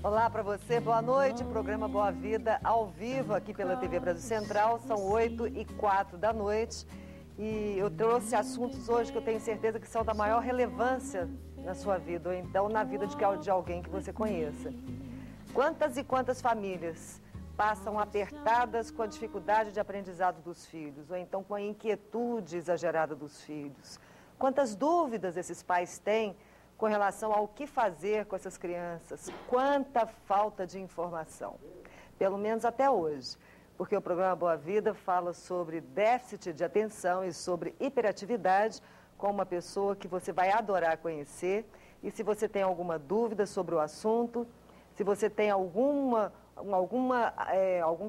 Olá para você, boa noite, programa Boa Vida ao vivo aqui pela TV Brasil Central, são 8h04 da noite e eu trouxe assuntos hoje que eu tenho certeza que são da maior relevância na sua vida ou então na vida de alguém que você conheça. Quantas e quantas famílias passam apertadas com a dificuldade de aprendizado dos filhos ou então com a inquietude exagerada dos filhos? Quantas dúvidas esses pais têm com relação ao que fazer com essas crianças? Quanta falta de informação, pelo menos até hoje, porque o programa Boa Vida fala sobre déficit de atenção e sobre hiperatividade com uma pessoa que você vai adorar conhecer. E se você tem alguma dúvida sobre o assunto, se você tem algum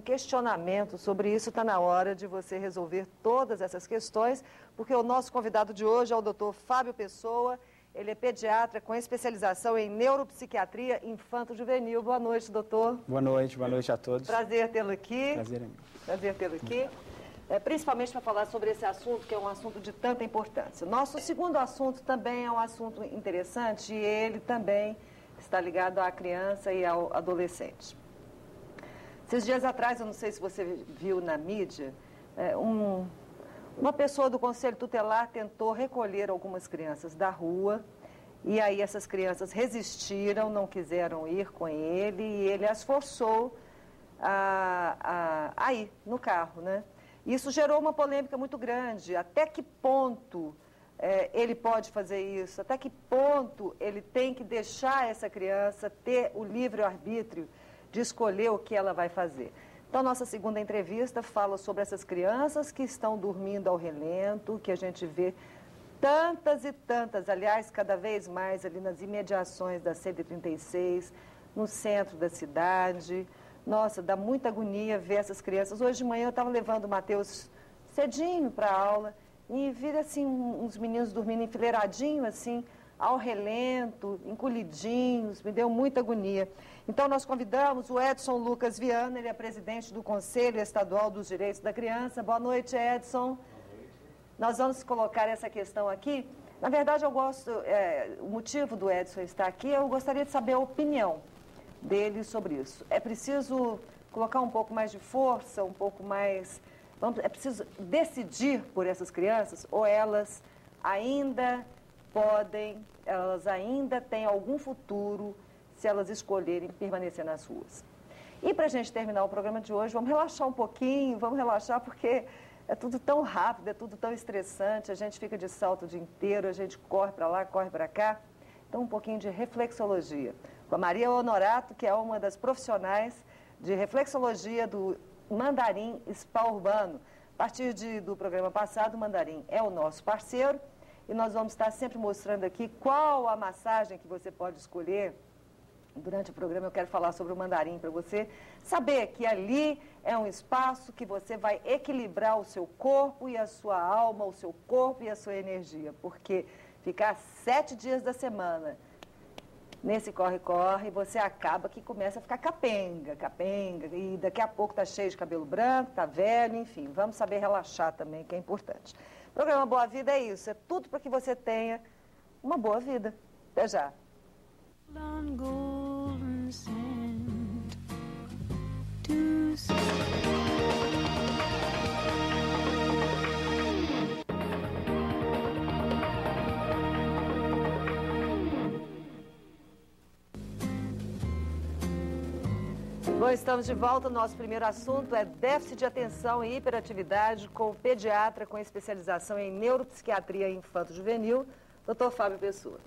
questionamento sobre isso, está na hora de você resolver todas essas questões, porque o nosso convidado de hoje é o Dr. Fábio Pessoa. Ele é pediatra com especialização em neuropsiquiatria infanto-juvenil. Boa noite, doutor. Boa noite a todos. Prazer tê-lo aqui. Prazer é meu. Prazer tê-lo aqui. Principalmente para falar sobre esse assunto, que é um assunto de tanta importância. Nosso segundo assunto também é um assunto interessante e ele também está ligado à criança e ao adolescente. Esses dias atrás, eu não sei se você viu na mídia, uma pessoa do Conselho Tutelar tentou recolher algumas crianças da rua e aí essas crianças resistiram, não quiseram ir com ele e ele as forçou a ir no carro, né? Isso gerou uma polêmica muito grande. Até que ponto ele pode fazer isso? Até que ponto ele tem que deixar essa criança ter o livre-arbítrio de escolher o que ela vai fazer? Então, nossa segunda entrevista fala sobre essas crianças que estão dormindo ao relento, que a gente vê tantas e tantas, aliás, cada vez mais ali nas imediações da 136, no centro da cidade. Nossa, dá muita agonia ver essas crianças. Hoje de manhã eu estava levando o Matheus cedinho para a aula e vi assim uns meninos dormindo enfileiradinho assim, ao relento, encolhidinhos, me deu muita agonia. Então, nós convidamos o Edson Lucas Viana, ele é presidente do Conselho Estadual dos Direitos da Criança. Boa noite, Edson. Boa noite. Nós vamos colocar essa questão aqui. Na verdade, o motivo do Edson estar aqui, eu gostaria de saber a opinião dele sobre isso. É preciso colocar um pouco mais de força, um pouco mais... É preciso decidir por essas crianças ou elas ainda têm algum futuro se elas escolherem permanecer nas ruas. E para a gente terminar o programa de hoje, vamos relaxar um pouquinho, vamos relaxar porque é tudo tão rápido, é tudo tão estressante, a gente fica de salto o dia inteiro, a gente corre para lá, corre para cá. Então, um pouquinho de reflexologia. Com a Maria Honorato, que é uma das profissionais de reflexologia do Mandarim Spa Urbano. A partir do programa passado, o Mandarim é o nosso parceiro e nós vamos estar sempre mostrando aqui qual a massagem que você pode escolher. Durante o programa eu quero falar sobre o Mandarim para você saber que ali é um espaço que você vai equilibrar o seu corpo e a sua alma, o seu corpo e a sua energia, porque ficar 7 dias da semana nesse corre-corre, você acaba que começa a ficar capenga, e daqui a pouco tá cheio de cabelo branco, tá velho, enfim, vamos saber relaxar também, que é importante. O programa Boa Vida é isso, é tudo para que você tenha uma boa vida. Até já. Bom, estamos de volta. Nosso primeiro assunto é déficit de atenção e hiperatividade com o pediatra com especialização em neuropsiquiatria infanto-juvenil, Dr. Fábio Pessoa.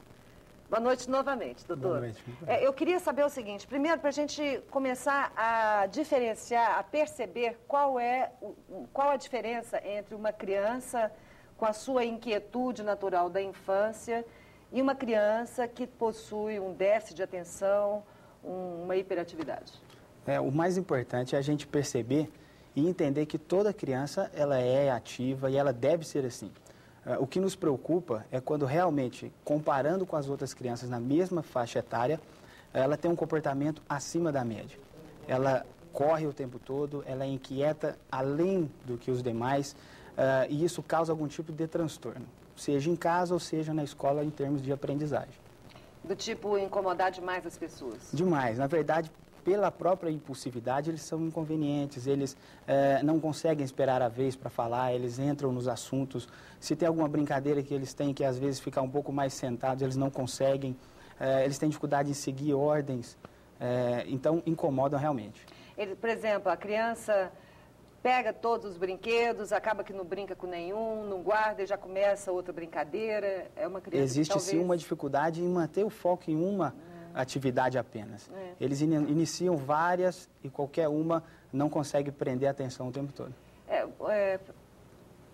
Boa noite novamente, doutor. Boa noite. Eu queria saber o seguinte, primeiro para a gente começar a diferenciar, a perceber qual a diferença entre uma criança com a sua inquietude natural da infância e uma criança que possui um déficit de atenção, uma hiperatividade. O mais importante é a gente perceber e entender que toda criança ela é ativa e ela deve ser assim. O que nos preocupa é quando realmente, comparando com as outras crianças na mesma faixa etária, ela tem um comportamento acima da média. Ela corre o tempo todo, ela é inquieta além do que os demais, e isso causa algum tipo de transtorno, seja em casa ou seja na escola em termos de aprendizagem. Do tipo incomodar demais as pessoas? Demais. Na verdade, pela própria impulsividade, eles são inconvenientes, eles não conseguem esperar a vez para falar, eles entram nos assuntos. Se tem alguma brincadeira que eles têm que às vezes ficar um pouco mais sentados, eles não conseguem, eles têm dificuldade em seguir ordens, então incomodam realmente. Por exemplo, a criança pega todos os brinquedos, acaba que não brinca com nenhum, não guarda e já começa outra brincadeira. É uma criança Existe que talvez... sim uma dificuldade em manter o foco em uma atividade apenas. Eles iniciam várias e qualquer uma não consegue prender a atenção o tempo todo.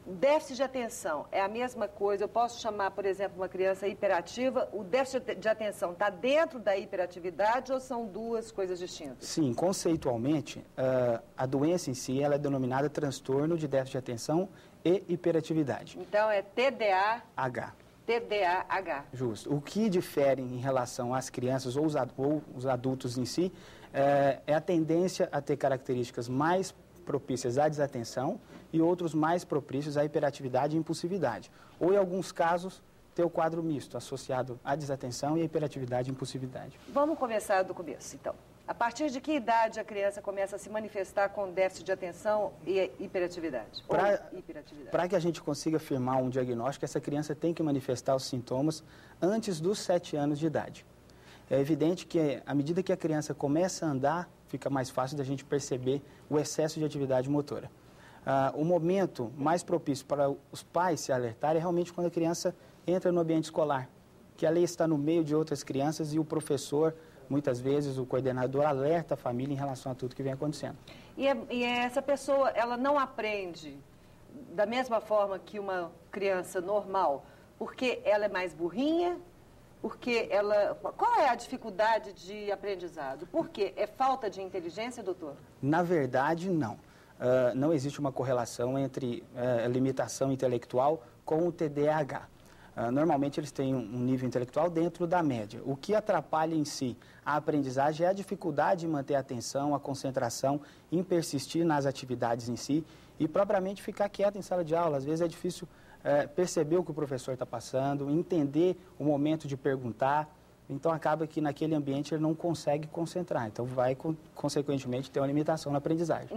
Déficit de atenção é a mesma coisa. Eu posso chamar, por exemplo, uma criança hiperativa. O déficit de atenção está dentro da hiperatividade ou são duas coisas distintas? Sim, conceitualmente, a doença em si ela é denominada transtorno de déficit de atenção e hiperatividade. Então é TDAH. TDAH. Justo. O que difere em relação às crianças ou os adultos em si é a tendência a ter características mais propícias à desatenção e outros mais propícios à hiperatividade e impulsividade. Ou, em alguns casos, ter o quadro misto, associado à desatenção e à hiperatividade e impulsividade. Vamos começar do começo, então. A partir de que idade a criança começa a se manifestar com déficit de atenção e hiperatividade? Para que a gente consiga firmar um diagnóstico, essa criança tem que manifestar os sintomas antes dos 7 anos de idade. É evidente que, à medida que a criança começa a andar, fica mais fácil da gente perceber o excesso de atividade motora. O momento mais propício para os pais se alertarem é realmente quando a criança entra no ambiente escolar, que ali está no meio de outras crianças e o professor, muitas vezes, o coordenador, alerta a família em relação a tudo que vem acontecendo. E essa pessoa, ela não aprende da mesma forma que uma criança normal, porque ela é mais burrinha? Porque ela... Qual é a dificuldade de aprendizado? Por quê? É falta de inteligência, doutor? Na verdade, não. Não existe uma correlação entre a limitação intelectual com o TDAH. Normalmente, eles têm um nível intelectual dentro da média. O que atrapalha em si a aprendizagem é a dificuldade em manter a atenção, a concentração, em persistir nas atividades em si e, propriamente, ficar quieto em sala de aula. Às vezes, é difícil perceber o que o professor está passando, entender o momento de perguntar. Então, acaba que naquele ambiente ele não consegue concentrar. Então, vai, consequentemente, ter uma limitação na aprendizagem.